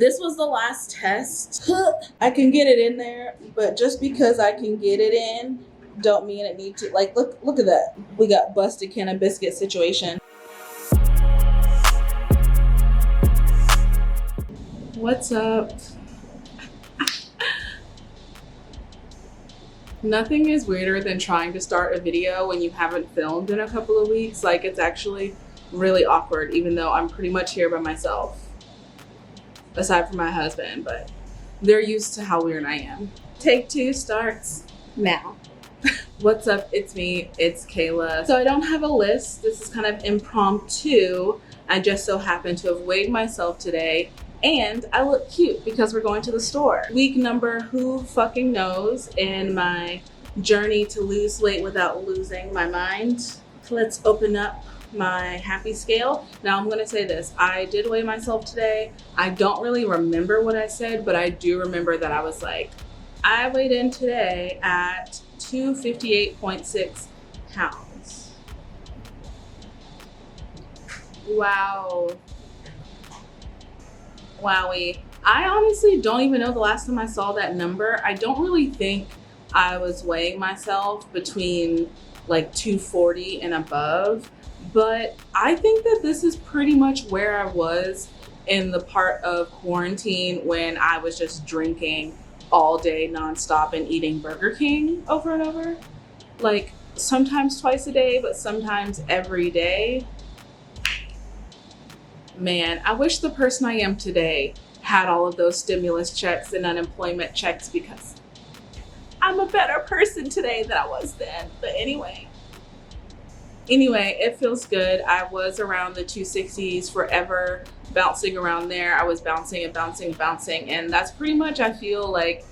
This was the last test. I can get it in there, but just because I can get it in, don't mean it need to. Like, look at that. We got busted can of biscuit situation. What's up? Nothing is weirder than trying to start a video when you haven't filmed in a couple of weeks. Like, it's actually really awkward, even though I'm pretty much here by myself. Aside from my husband, but they're used to how weird I am. Take 2 starts now. What's up? It's me. It's Kayla. So I don't have a list. This is kind of impromptu. I just so happen to have weighed myself today, and I look cute because we're going to the store. Week number, who fucking knows, in my journey to lose weight without losing my mind. Let's open up my happy scale. Now I'm gonna say this, I did weigh myself today. I don't really remember what I said, but I do remember that I was like, I weighed in today at 258.6 pounds. Wow. Wowie. I honestly don't even know the last time I saw that number. I don't really think I was weighing myself between like 240 and above. But I think that this is pretty much where I was in the part of quarantine when I was just drinking all day nonstop and eating Burger King over and over. Like sometimes twice a day, but sometimes every day. Man, I wish the person I am today had all of those stimulus checks and unemployment checks, because I'm a better person today than I was then. But anyway, it feels good. I was around the 260s forever, bouncing around there. I was bouncing, and that's pretty much, I feel like,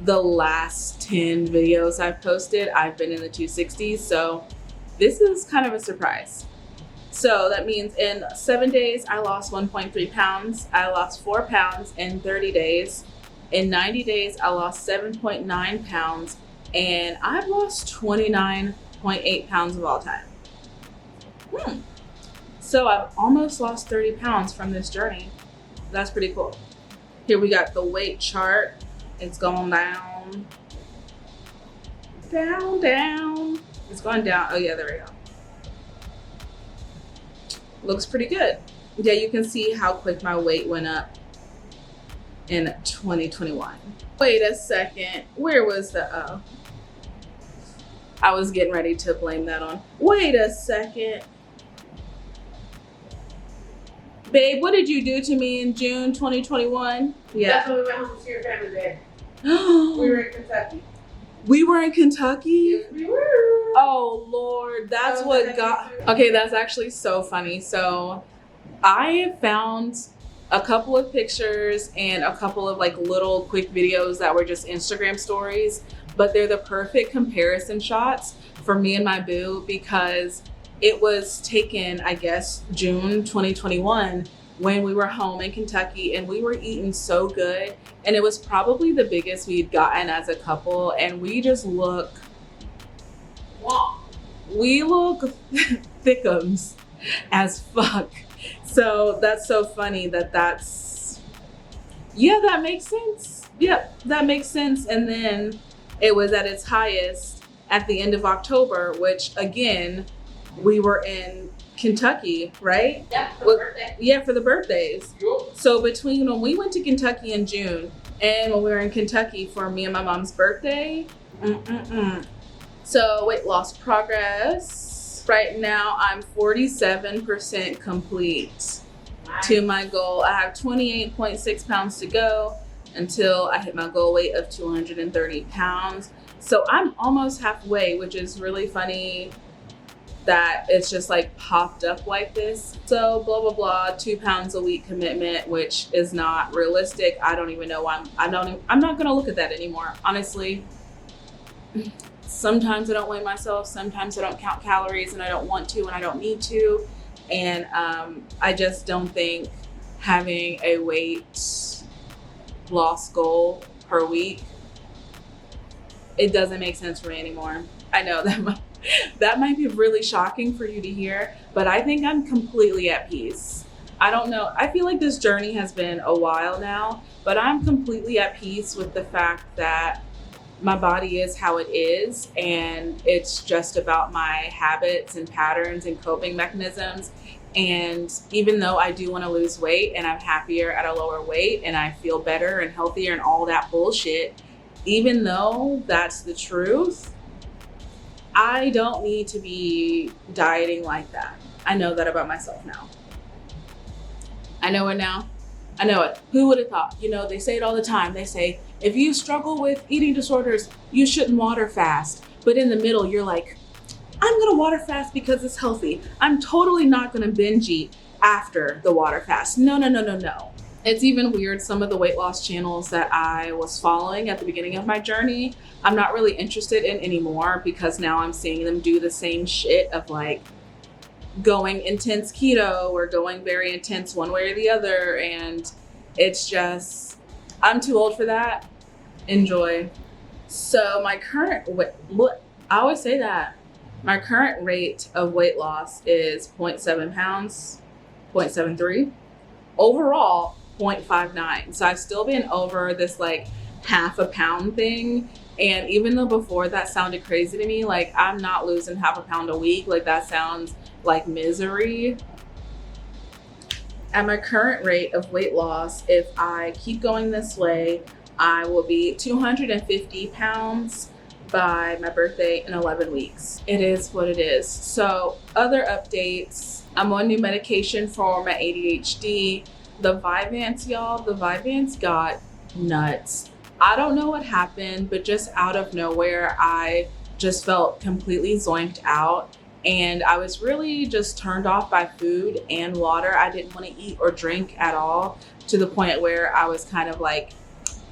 the last 10 videos I've posted, I've been in the 260s, so this is kind of a surprise. So that means in 7 days, I lost 1.3 pounds. I lost 4 pounds in 30 days. In 90 days, I lost 7.9 pounds, and I've lost 29.8 pounds of all time. So I've almost lost 30 pounds from this journey. That's pretty cool. Here we got the weight chart. It's going down. Down. It's going down. Oh yeah, there we go. Looks pretty good. Yeah, you can see how quick my weight went up in 2021. Wait a second. Where was the I was getting ready to blame that on. Wait a second. Babe, what did you do to me in June 2021? Yeah. That's when we went home to see your family day. We were in Kentucky. We were in Kentucky? Yes, we were. Oh, Lord. That's what got... Okay, that's actually so funny. So I found a couple of pictures and a couple of like little quick videos that were just Instagram stories, but they're the perfect comparison shots for me and my boo, because it was taken, I guess, June 2021 when we were home in Kentucky, and we were eating so good, and it was probably the biggest we'd gotten as a couple, and we just look, we look thickums as fuck. So that's so funny that's, yeah, that makes sense. Yep, that makes sense. And then it was at its highest at the end of October, which again, we were in Kentucky, right? Yeah, for the birthday. Yeah, for the birthdays. So between when we went to Kentucky in June and when we were in Kentucky for me and my mom's birthday, So weight loss progress. Right now, I'm 47% complete to my goal. I have 28.6 pounds to go until I hit my goal weight of 230 pounds. So I'm almost halfway, which is really funny that it's just like popped up like this. So blah, blah, blah, 2 pounds a week commitment, which is not realistic. I don't even know why I'm not gonna look at that anymore. Honestly, sometimes I don't weigh myself, sometimes I don't count calories, and I don't want to, and I don't need to. And I just don't think having a weight loss goal per week, it doesn't make sense for me anymore. I know that might be really shocking for you to hear, but I think I'm completely at peace. I don't know. I feel like this journey has been a while now, but I'm completely at peace with the fact that my body is how it is, and it's just about my habits and patterns and coping mechanisms. And even though I do want to lose weight and I'm happier at a lower weight and I feel better and healthier and all that bullshit, even though that's the truth, I don't need to be dieting like that. I know that about myself now. I know it now. I know it. Who would have thought? You know, they say it all the time. They say, if you struggle with eating disorders, you shouldn't water fast. But in the middle, you're like, I'm gonna water fast because it's healthy. I'm totally not gonna binge eat after the water fast. No. It's even weird, some of the weight loss channels that I was following at the beginning of my journey, I'm not really interested in anymore, because now I'm seeing them do the same shit of like going intense keto or going very intense one way or the other. And it's just, I'm too old for that. Enjoy. So my current I always say that. My current rate of weight loss is 0.7 pounds, 0.73. Overall, 0.59. So I've still been over this like half a pound thing. And even though before that sounded crazy to me, like I'm not losing half a pound a week, like that sounds like misery. At my current rate of weight loss, if I keep going this way, I will be 250 pounds by my birthday in 11 weeks. It is what it is. So other updates, I'm on new medication for my ADHD. The Vyvanse, y'all, the Vyvanse got nuts. I don't know what happened, but just out of nowhere, I just felt completely zoinked out. And I was really just turned off by food and water. I didn't want to eat or drink at all, to the point where I was kind of like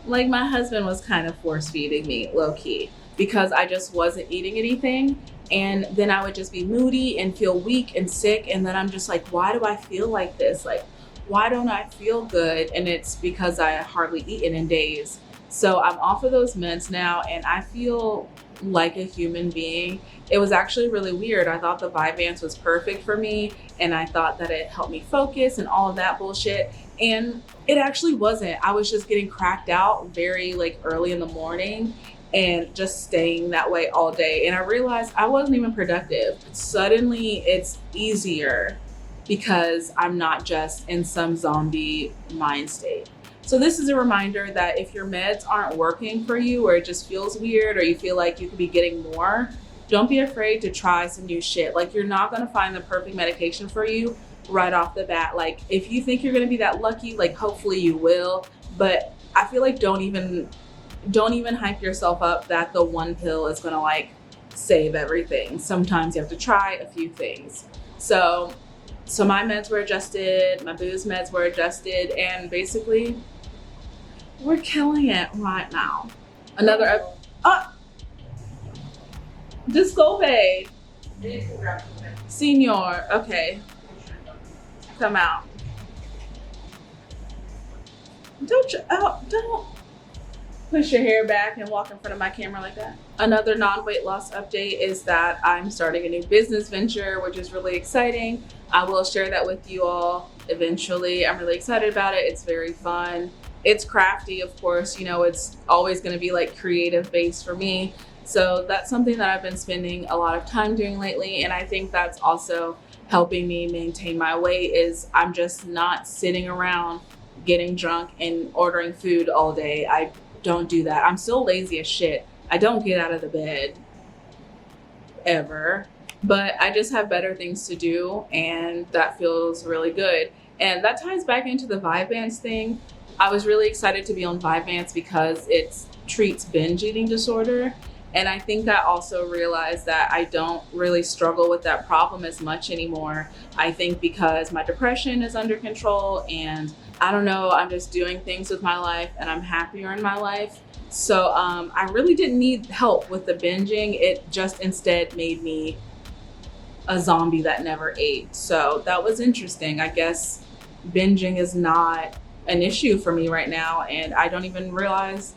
my husband was kind of force feeding me low key, because I just wasn't eating anything. And then I would just be moody and feel weak and sick. And then I'm just like, why do I feel like this? Like, why don't I feel good? And it's because I hardly eaten in days. So I'm off of those meds now and I feel like a human being. It was actually really weird. I thought the Vyvanse was perfect for me, and I thought that it helped me focus and all of that bullshit. And it actually wasn't. I was just getting cracked out very like early in the morning and just staying that way all day. And I realized I wasn't even productive. Suddenly it's easier because I'm not just in some zombie mind state. So this is a reminder that if your meds aren't working for you, or it just feels weird, or you feel like you could be getting more, don't be afraid to try some new shit. Like, you're not gonna find the perfect medication for you right off the bat. Like, if you think you're gonna be that lucky, like hopefully you will, but I feel like don't even hype yourself up that the one pill is gonna like save everything. Sometimes you have to try a few things. So my meds were adjusted, my booze meds were adjusted, and basically we're killing it right now. Another Discovery. Senior, okay. Come out. Don't push your hair back and walk in front of my camera like that. Another non-weight loss update is that I'm starting a new business venture, which is really exciting. I will share that with you all eventually. I'm really excited about it. It's very fun. It's crafty, of course. You know, it's always going to be like creative based for me. So that's something that I've been spending a lot of time doing lately. And I think that's also helping me maintain my weight, is I'm just not sitting around getting drunk and ordering food all day. I don't do that. I'm still lazy as shit. I don't get out of the bed ever, but I just have better things to do, and that feels really good. And that ties back into the Vyvanse thing. I was really excited to be on Vyvanse because it treats binge eating disorder. And I think I also realized that I don't really struggle with that problem as much anymore. I think because my depression is under control, and I don't know, I'm just doing things with my life and I'm happier in my life. So I really didn't need help with the binging. It just instead made me a zombie that never ate. So that was interesting. I guess binging is not an issue for me right now, and I don't even realize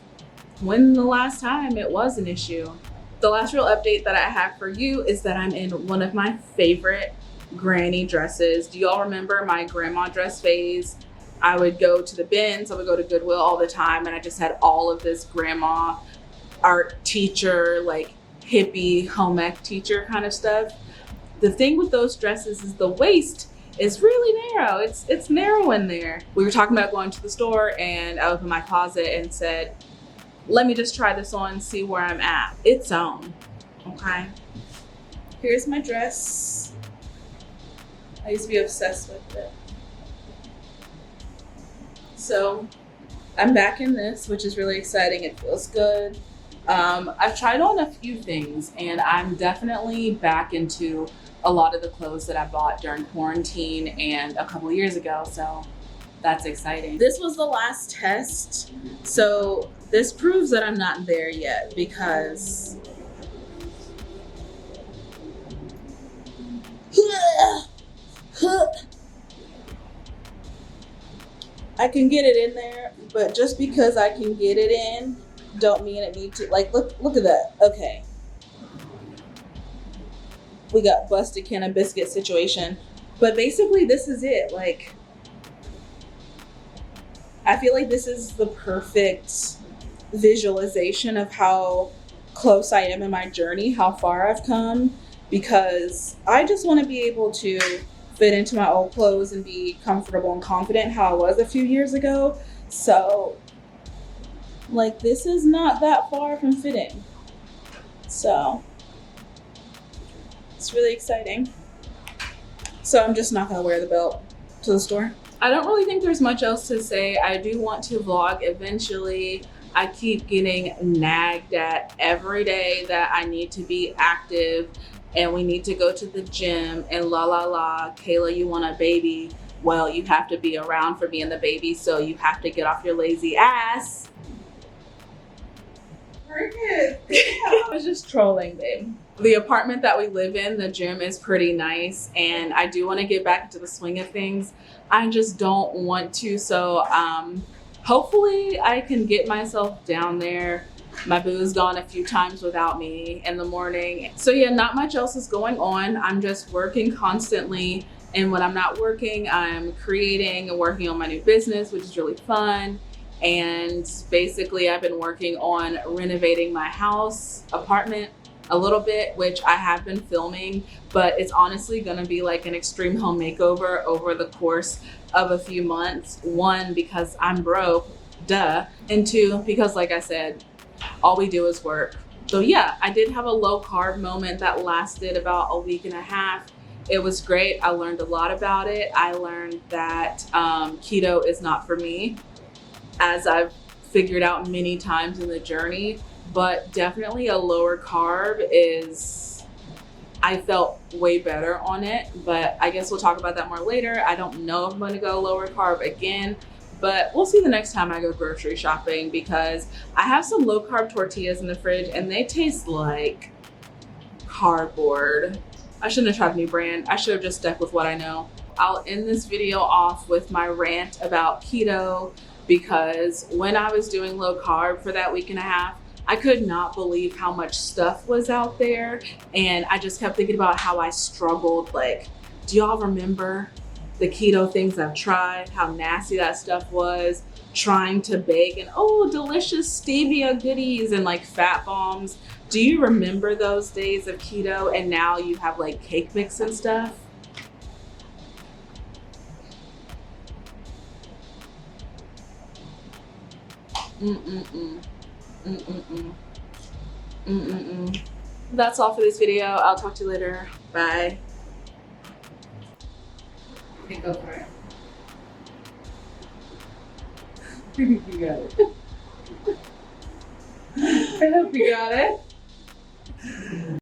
when the last time it was an issue. The last real update that I have for you is that I'm in one of my favorite granny dresses. Do y'all remember my grandma dress phase? I would go to the bins, I would go to Goodwill all the time, and I just had all of this grandma art teacher, like hippie home ec teacher kind of stuff. The thing with those dresses is the waist is really narrow. It's narrow in there. We were talking about going to the store, and I opened my closet and said, let me just try this on, see where I'm at. It's on, okay? Here's my dress. I used to be obsessed with it. So I'm back in this, which is really exciting. It feels good. I've tried on a few things, and I'm definitely back into a lot of the clothes that I bought during quarantine and a couple of years ago. So that's exciting. This was the last test. So this proves that I'm not there yet, because I can get it in there, but just because I can get it in don't mean it need to, like, look at that. Okay. We got busted can of biscuit situation. But basically this is it. Like, I feel like this is the perfect visualization of how close I am in my journey, how far I've come, because I just want to be able to fit into my old clothes and be comfortable and confident how I was a few years ago. So, like, this is not that far from fitting. So, it's really exciting. So I'm just not gonna wear the belt to the store. I don't really think there's much else to say. I do want to vlog eventually. I keep getting nagged at every day that I need to be active and we need to go to the gym and la la la. Kayla, you want a baby? Well, you have to be around for being the baby, so you have to get off your lazy ass. Very good. I was just trolling, babe. The apartment that we live in, the gym is pretty nice, and I do want to get back into the swing of things. I just don't want to, so hopefully I can get myself down there. My boo's gone a few times without me in the morning. So yeah, not much else is going on. I'm just working constantly, and when I'm not working, I'm creating and working on my new business, which is really fun. And basically I've been working on renovating my apartment a little bit, which I have been filming, but it's honestly gonna be like an extreme home makeover over the course of a few months. One, because I'm broke, duh. And two, because like I said, all we do is work. So yeah, I did have a low carb moment that lasted about a week and a half. It was great. I learned a lot about it. I learned that keto is not for me, as I've figured out many times in the journey, but definitely a lower carb I felt way better on it, but I guess we'll talk about that more later. I don't know if I'm gonna go lower carb again, but we'll see the next time I go grocery shopping, because I have some low carb tortillas in the fridge and they taste like cardboard. I shouldn't have tried a new brand. I should have just stuck with what I know. I'll end this video off with my rant about keto, because when I was doing low carb for that week and a half, I could not believe how much stuff was out there. And I just kept thinking about how I struggled. Like, do y'all remember the keto things I've tried, how nasty that stuff was? Trying to bake and, oh, delicious stevia goodies and like fat bombs. Do you remember those days of keto? And now you have like cake mix and stuff? That's all for this video. I'll talk to you later. Bye. Okay, go for it. You got it. I hope you got it.